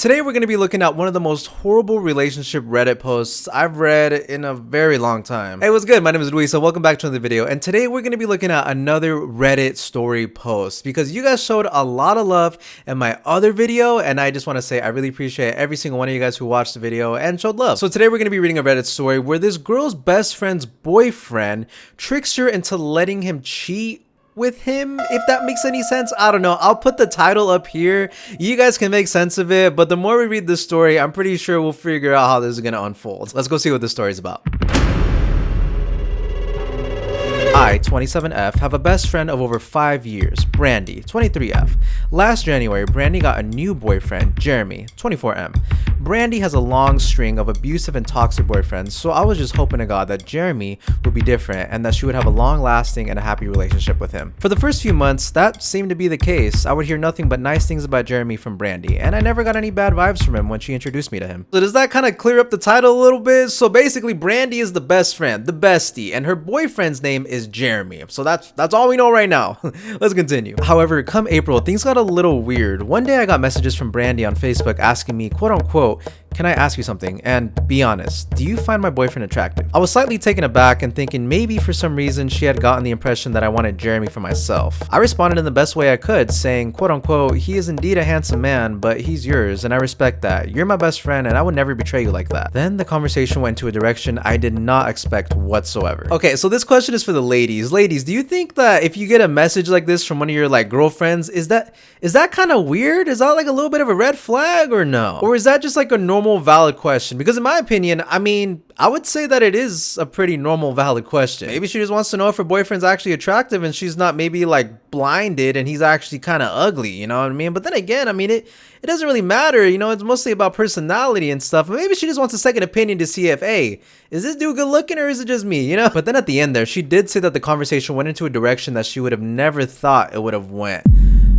Today we're going to be looking at one of the most horrible relationship Reddit posts I've read in a very long time. Hey, what's good? My name is Luis, so welcome back to another video. And today we're going to be looking at another Reddit story post because you guys showed a lot of love in my other video, and I just want to say I really appreciate every single one of you guys who watched the video and showed love. So today we're going to be reading a Reddit story where this girl's best friend's boyfriend tricks her into letting him cheat with him, if that makes any sense. I don't know. I'll put the title up here. You guys can make sense of it, but the more we read this story, I'm pretty sure we'll figure out how this is going to unfold. Let's go see what this story is about. I, 27F, have a best friend of over 5 years, Brandy, 23F. Last January, Brandy got a new boyfriend, Jeremy, 24M. Brandy has a long string of abusive and toxic boyfriends, so I was just hoping to God that Jeremy would be different and that she would have a long-lasting and a happy relationship with him. For the first few months, that seemed to be the case. I would hear nothing but nice things about Jeremy from Brandy, and I never got any bad vibes from him when she introduced me to him. So does that kind of clear up the title a little bit? So basically, Brandy is the best friend, the bestie, and her boyfriend's name is Jeremy. So that's all we know right now. Let's continue. However, come April, things got a little weird. One day I got messages from Brandy on Facebook asking me, quote unquote, "Can I ask you something? And be honest, do you find my boyfriend attractive?" I was slightly taken aback and thinking maybe for some reason she had gotten the impression that I wanted Jeremy for myself. I responded in the best way I could, saying, quote unquote, "He is indeed a handsome man, but he's yours, and I respect that. You're my best friend, and I would never betray you like that." Then the conversation went into a direction I did not expect whatsoever. Okay, so this question is for the ladies. Ladies, do you think that if you get a message like this from one of your girlfriends, is that kind of weird? Is that like a little bit of a red flag or no? Or is that just like a normal valid question? Because in my opinion, I would say that it is a pretty normal valid question. Maybe she just wants to know if her boyfriend's actually attractive and she's not maybe blinded and he's actually kind of ugly, you know what I mean? But then again, it doesn't really matter, you know, it's mostly about personality and stuff. Maybe she just wants a second opinion to see if, hey, is this dude good looking or is it just me, you know? But then at the end there, she did say that the conversation went into a direction that she would have never thought it would have went.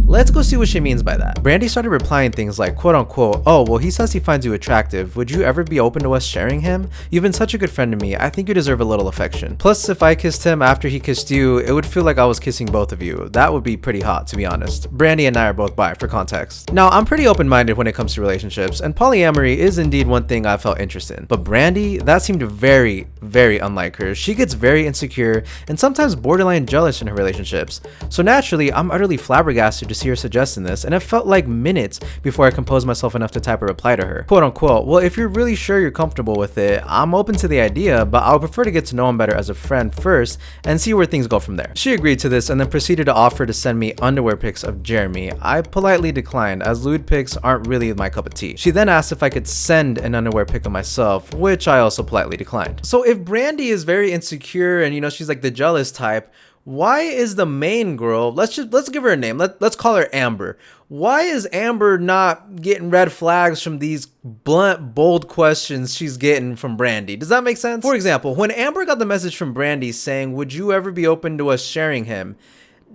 Let's go see what she means by that. Brandy started replying things like, quote unquote, "Oh, well, he says he finds you attractive. Would you ever be open to us sharing him? You've been such a good friend to me. I think you deserve a little affection. Plus, if I kissed him after he kissed you, it would feel like I was kissing both of you. That would be pretty hot, to be honest." Brandy and I are both bi, for context. Now, I'm pretty open-minded when it comes to relationships, and polyamory is indeed one thing I felt interested in. But Brandy, that seemed very, very unlike her. She gets very insecure and sometimes borderline jealous in her relationships. So naturally, I'm utterly flabbergasted to see her suggesting this, and it felt like minutes before I composed myself enough to type a reply to her. Quote unquote, "Well, if you're really sure you're comfortable with it, I'm open to the idea, but I would prefer to get to know him better as a friend first and see where things go from there." She agreed to this and then proceeded to offer to send me underwear pics of Jeremy. I politely declined, as lewd pics aren't really my cup of tea. She then asked if I could send an underwear pic of myself, which I also politely declined. So if Brandy is very insecure and, you know, she's like the jealous type, why is the main girl, let's give her a name, let's call her Amber. Why is Amber not getting red flags from these blunt, bold questions she's getting from Brandy? Does that make sense? For example, when Amber got the message from Brandy saying, "Would you ever be open to us sharing him?"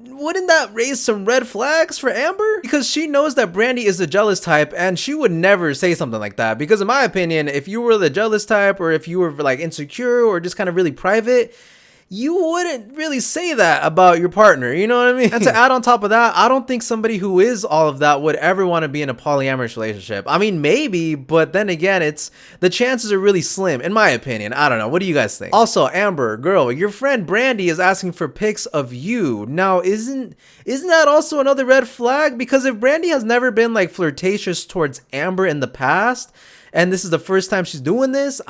wouldn't that raise some red flags for Amber? Because she knows that Brandy is the jealous type and she would never say something like that. Because in my opinion, if you were the jealous type or if you were insecure or just kind of really private, you wouldn't really say that about your partner, you know what I mean? And to add on top of that, I don't think somebody who is all of that would ever want to be in a polyamorous relationship. Maybe, but then again, the chances are really slim, in my opinion. I don't know. What do you guys think? Also, Amber, girl, your friend Brandy is asking for pics of you. Now, isn't that also another red flag? Because if Brandy has never been flirtatious towards Amber in the past, and this is the first time she's doing this,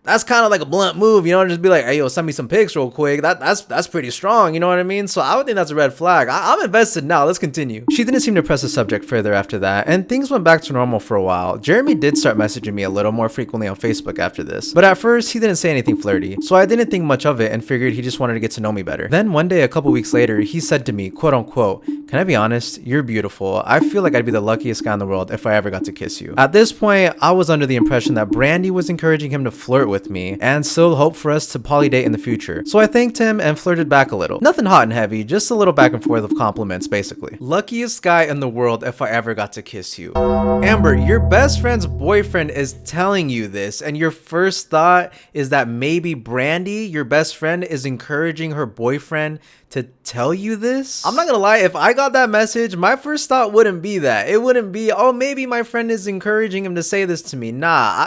that's kind of like a blunt move, you know, just be like, "Hey, yo, send me some pics real quick." That's pretty strong, you know what I mean? So I would think that's a red flag. I'm invested now. Let's continue. She didn't seem to press the subject further after that, and things went back to normal for a while. Jeremy did start messaging me a little more frequently on Facebook after this, but at first he didn't say anything flirty, so I didn't think much of it and figured he just wanted to get to know me better. Then one day, a couple weeks later, he said to me, quote unquote, "Can I be honest? You're beautiful. I feel like I'd be the luckiest guy in the world if I ever got to kiss you." At this point, I was under the impression that Brandy was encouraging him to flirt with me and still hope for us to polydate in the future. So I thanked him and flirted back a little. Nothing hot and heavy, just a little back and forth of compliments, basically. Luckiest guy in the world if I ever got to kiss you. Amber, your best friend's boyfriend is telling you this, and your first thought is that maybe Brandy, your best friend, is encouraging her boyfriend to tell you this? I'm not gonna lie, if I got that message, my first thought wouldn't be that. It wouldn't be, oh, maybe my friend is encouraging him to say this to me. Nah,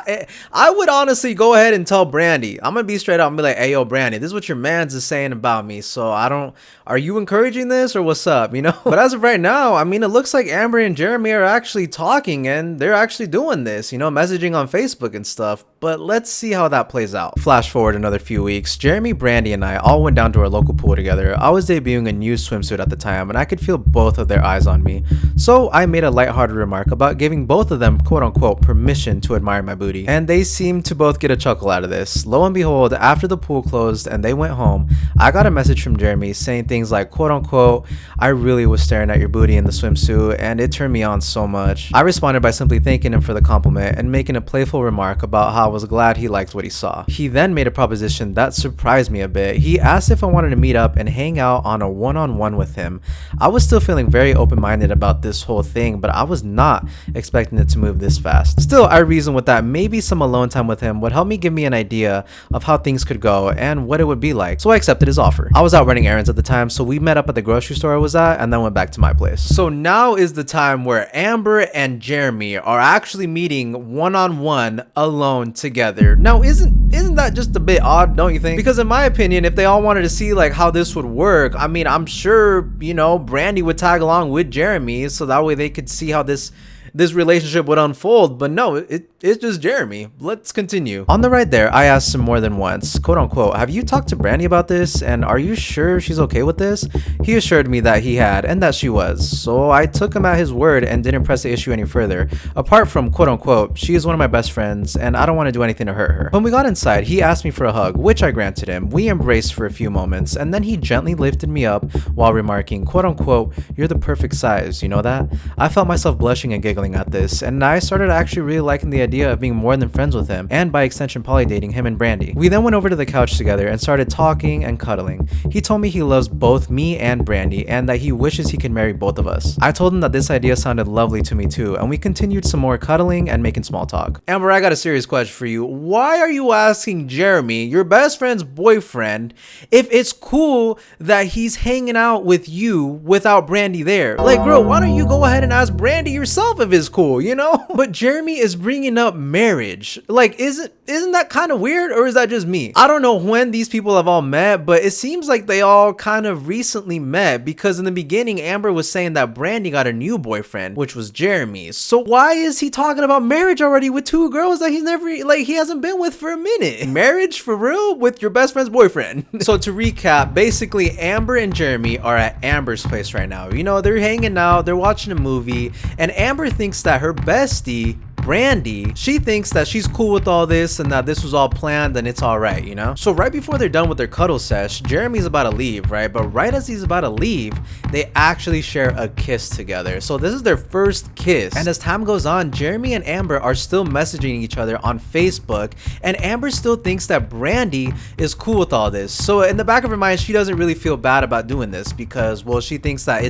I would honestly go ahead and tell Brandy. I'm gonna be straight up and be like, hey, yo, Brandy, this is what your man's is saying about me. So are you encouraging this or what's up, you know? But as of right now, I mean, it looks like Amber and Jeremy are actually talking and they're actually doing this, you know, messaging on Facebook and stuff. But let's see how that plays out. Flash forward another few weeks. Jeremy, Brandy, and I all went down to our local pool together. I was debuting a new swimsuit at the time and I could feel both of their eyes on me. So I made a lighthearted remark about giving both of them quote unquote permission to admire my booty. And they seemed to both get a chuckle out of this. Lo and behold, after the pool closed and they went home, I got a message from Jeremy saying things like quote unquote, I really was staring at your booty in the swimsuit and it turned me on so much. I responded by simply thanking him for the compliment and making a playful remark about how I was glad he liked what he saw. He then made a proposition that surprised me a bit. He asked if I wanted to meet up and hang out on a one-on-one with him. I was still feeling very open-minded about this whole thing, but I was not expecting it to move this fast. Still, I reasoned with that maybe some alone time with him would help me give me an idea of how things could go and what it would be like. So I accepted his offer. I was out running errands at the time, so we met up at the grocery store I was at and then went back to my place. So now is the time where Amber and Jeremy are actually meeting one-on-one alone together. Now, isn't that just a bit odd, don't you think? Because in my opinion, if they all wanted to see like how this would work, I mean, I'm sure, you know, Brandy would tag along with Jeremy so that way they could see how this relationship would unfold. But no, it's just Jeremy. Let's continue. On the ride there, I asked him more than once, quote unquote, have you talked to Brandy about this and are you sure she's okay with this? He assured me that he had and that she was. So I took him at his word and didn't press the issue any further. Apart from quote unquote, she is one of my best friends and I don't want to do anything to hurt her. When we got inside, he asked me for a hug, which I granted him. We embraced for a few moments and then he gently lifted me up while remarking, quote unquote, you're the perfect size, you know that? I felt myself blushing and giggling at this, and I started actually really liking the idea of being more than friends with him, and by extension polydating him and Brandy. We then went over to the couch together and started talking and cuddling. He told me he loves both me and Brandy, and that he wishes he could marry both of us. I told him that this idea sounded lovely to me too, and we continued some more cuddling and making small talk. Amber, I got a serious question for you. Why are you asking Jeremy, your best friend's boyfriend, if it's cool that he's hanging out with you without Brandy there? Like, girl, why don't you go ahead and ask Brandy yourself if it's cool, you know? But Jeremy is bringing up marriage. Like, isn't that kind of weird, or is that just me? I don't know when these people have all met, but it seems like they all kind of recently met, because in the beginning Amber was saying that Brandy got a new boyfriend, which was Jeremy. So why is he talking about marriage already with two girls that he hasn't been with for a minute? Marriage for real with your best friend's boyfriend? So to recap, basically Amber and Jeremy are at Amber's place right now. You know, they're hanging out, they're watching a movie, and Amber thinks that her bestie Brandy, she thinks that she's cool with all this and that this was all planned and it's all right, you know? So right before they're done with their cuddle sesh, Jeremy's about to leave, right? But right as he's about to leave, they actually share a kiss together. So this is their first kiss. And as time goes on, Jeremy and Amber are still messaging each other on Facebook, and Amber still thinks that Brandy is cool with all this. So in the back of her mind, she doesn't really feel bad about doing this because, well, she thinks that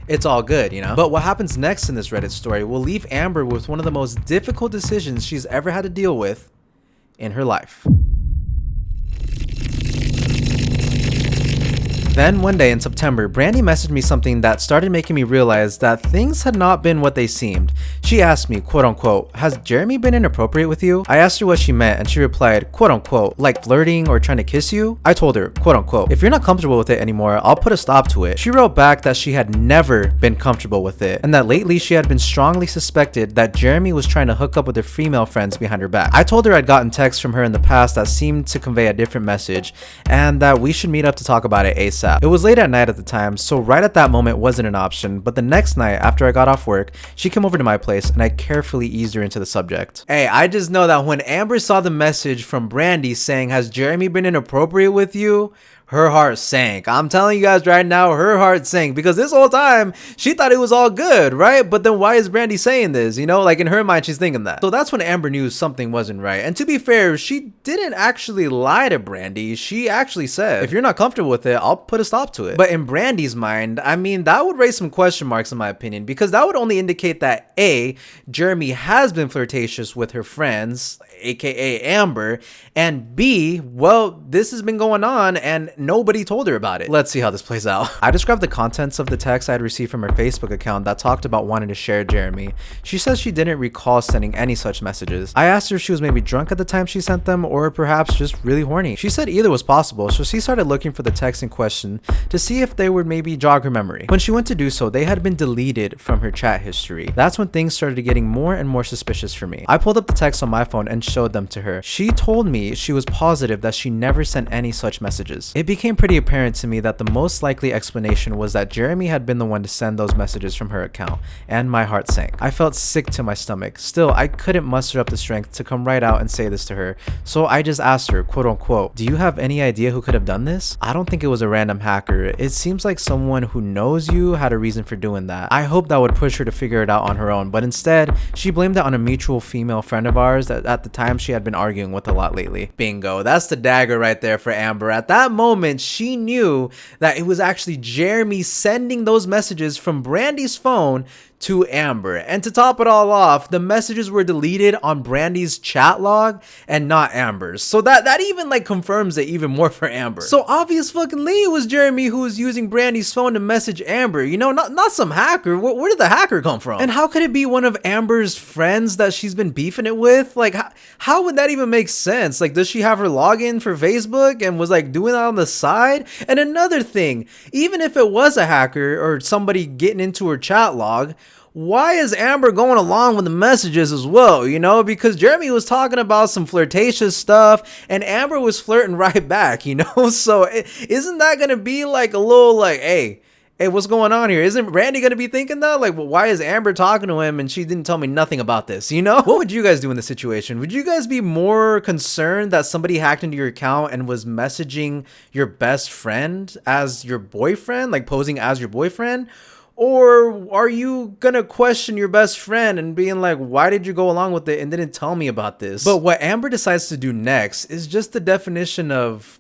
it's all good, you know? But what happens next in this Reddit story will leave Amber with one of the most difficult decisions she's ever had to deal with in her life. Then one day in September, Brandy messaged me something that started making me realize that things had not been what they seemed. She asked me, quote unquote, has Jeremy been inappropriate with you? I asked her what she meant and she replied, quote unquote, like flirting or trying to kiss you? I told her, quote unquote, if you're not comfortable with it anymore, I'll put a stop to it. She wrote back that she had never been comfortable with it and that lately she had been strongly suspected that Jeremy was trying to hook up with her female friends behind her back. I told her I'd gotten texts from her in the past that seemed to convey a different message and that we should meet up to talk about it ASAP. It was late at night at the time, so right at that moment wasn't an option, but the next night after I got off work, she came over to my place and I carefully eased her into the subject. Hey, I just know that when Amber saw the message from Brandy saying, has Jeremy been inappropriate with you? Her heart sank. I'm telling you guys right now, her heart sank, because this whole time she thought it was all good, right? But then why is Brandy saying this? You know, like in her mind, she's thinking that. So that's when Amber knew something wasn't right. And to be fair, she didn't actually lie to Brandy. She actually said, if you're not comfortable with it, I'll put a stop to it. But in Brandy's mind, I mean, that would raise some question marks in my opinion, because that would only indicate that A, Jeremy has been flirtatious with her friends, aka Amber, and B, well, this has been going on and nobody told her about it. Let's see how this plays out. I described the contents of the text I had received from her Facebook account that talked about wanting to share Jeremy. She says she didn't recall sending any such messages. I asked her if she was maybe drunk at the time she sent them or perhaps just really horny. She said either was possible, so she started looking for the text in question to see if they would maybe jog her memory. When she went to do so, they had been deleted from her chat history. That's when things started getting more and more suspicious for me. I pulled up the text on my phone and showed them to her. She told me she was positive that she never sent any such messages. It became pretty apparent to me that the most likely explanation was that Jeremy had been the one to send those messages from her account, and my heart sank. I felt sick to my stomach. Still, I couldn't muster up the strength to come right out and say this to her, so I just asked her, quote unquote, "Do you have any idea who could have done this?" I don't think it was a random hacker. It seems like someone who knows you had a reason for doing that. I hope that would push her to figure it out on her own, but instead, she blamed it on a mutual female friend of ours that at the time she had been arguing with a lot lately. Bingo. That's the dagger right there for Amber. At that moment, she knew that it was actually Jeremy sending those messages from Brandy's phone to Amber. And to top it all off, the messages were deleted on Brandy's chat log and not Amber's. So that even like confirms it even more for Amber. So obvious fucking Lee was Jeremy who was using Brandy's phone to message Amber, you know, not some hacker. Where did the hacker come from? And how could it be one of Amber's friends that she's been beefing it with? Like how would that even make sense? Like, does she have her login for Facebook and was like doing that on the side? And another thing, even if it was a hacker or somebody getting into her chat log, why is Amber going along with the messages as well, you know? Because Jeremy was talking about some flirtatious stuff and Amber was flirting right back, you know? So isn't that going to be like a little like, hey, what's going on here? Isn't Brandy going to be thinking that? Like, well, why is Amber talking to him and she didn't tell me nothing about this, you know? What would you guys do in this situation? Would you guys be more concerned that somebody hacked into your account and was messaging your best friend as your boyfriend, like posing as your boyfriend? Or are you gonna question your best friend and being like, why did you go along with it and didn't tell me about this? But what Amber decides to do next is just the definition of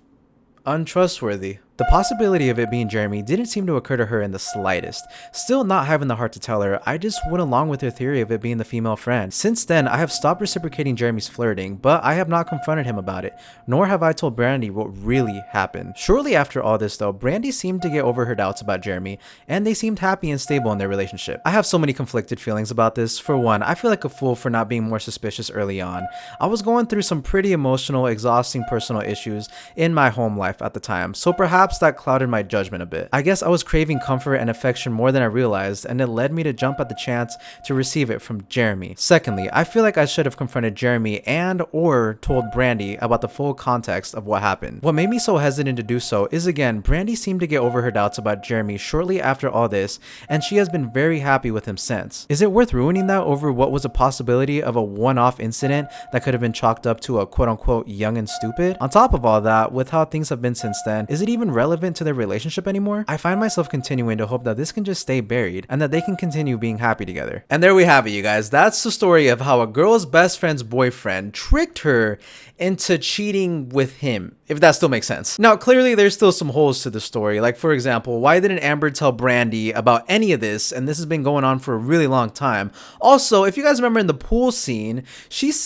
untrustworthy. The possibility of it being Jeremy didn't seem to occur to her in the slightest. Still not having the heart to tell her, I just went along with her theory of it being the female friend. Since then, I have stopped reciprocating Jeremy's flirting, but I have not confronted him about it, nor have I told Brandy what really happened. Shortly after all this though, Brandy seemed to get over her doubts about Jeremy, and they seemed happy and stable in their relationship. I have so many conflicted feelings about this. For one, I feel like a fool for not being more suspicious early on. I was going through some pretty emotional, exhausting personal issues in my home life at the time, so perhaps that clouded my judgment a bit. I guess I was craving comfort and affection more than I realized, and it led me to jump at the chance to receive it from Jeremy. Secondly, I feel like I should have confronted Jeremy and or told Brandy about the full context of what happened. What made me so hesitant to do so is, again, Brandy seemed to get over her doubts about Jeremy shortly after all this, and she has been very happy with him since. Is it worth ruining that over what was a possibility of a one-off incident that could have been chalked up to a quote-unquote young and stupid? On top of all that, with how things have been since then, is it even relevant to their relationship anymore? I find myself continuing to hope that this can just stay buried and that they can continue being happy together. And there we have it, you guys. That's the story of how a girl's best friend's boyfriend tricked her into cheating with him, if that still makes sense. Now, clearly there's still some holes to the story. Like, for example, why didn't Amber tell Brandy about any of this? And this has been going on for a really long time. Also, if you guys remember in the pool scene,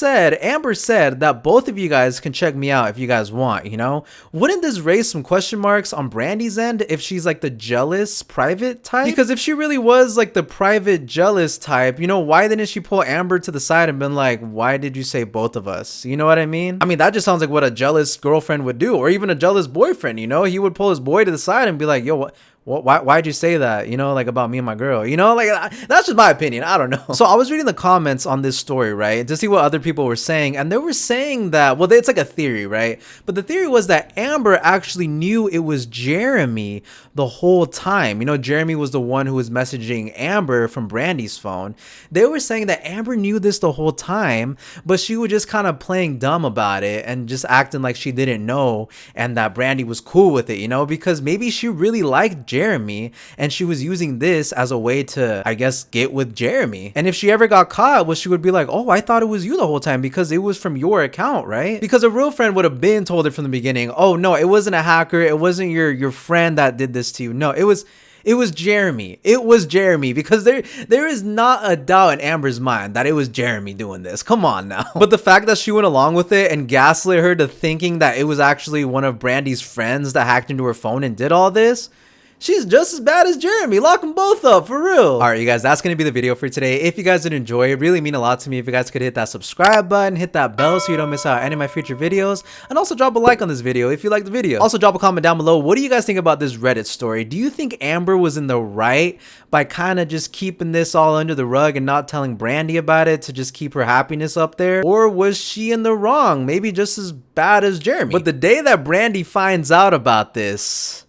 Amber said that both of you guys can check me out if you guys want, you know? Wouldn't this raise some question marks on Brandy's end if she's like the jealous private type? Because if she really was like the private jealous type, you know, why didn't she pull Amber to the side and been like, why did you say both of us? You know what I mean? I mean, that just sounds like what a jealous girlfriend would do, or even a jealous boyfriend, you know? He would pull his boy to the side and be like, yo, why'd you say that, you know, like about me and my girl, you know? Like, that's just my opinion. I don't know. So I was reading the comments on this story, right, to see what other people were saying, and they were saying that, well, it's like a theory, right? But the theory was that Amber actually knew it was Jeremy the whole time. You know, Jeremy was the one who was messaging Amber from Brandy's phone. They were saying that Amber knew this the whole time, but she was just kind of playing dumb about it and just acting like she didn't know, and that Brandy was cool with it, you know, because maybe she really liked Jeremy and she was using this as a way to, I guess, get with Jeremy. And if she ever got caught, well, she would be like, oh, I thought it was you the whole time because it was from your account, right? Because a real friend would have been told it from the beginning. Oh no, it wasn't a hacker, it wasn't your friend that did this to you. No, it was It was Jeremy. It was Jeremy, because there is not a doubt in Amber's mind that it was Jeremy doing this. Come on now. But the fact that she went along with it and gaslit her to thinking that it was actually one of Brandy's friends that hacked into her phone and did all this, she's just as bad as Jeremy. Lock them both up, for real. All right, you guys, that's going to be the video for today. If you guys did enjoy, it really mean a lot to me if you guys could hit that subscribe button, hit that bell so you don't miss out on any of my future videos, and also drop a like on this video if you like the video. Also, drop a comment down below. What do you guys think about this Reddit story? Do you think Amber was in the right by kind of just keeping this all under the rug and not telling Brandy about it to just keep her happiness up there? Or was she in the wrong? Maybe just as bad as Jeremy. But the day that Brandy finds out about this,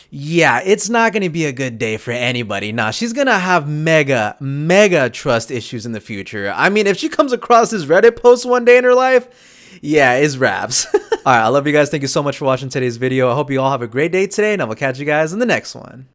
yeah, it's not going to be a good day for anybody. Nah, she's going to have mega trust issues in the future. I mean, if she comes across this Reddit post one day in her life, yeah, it's raps. All right, I love you guys. Thank you so much for watching today's video. I hope you all have a great day today, and I will catch you guys in the next one.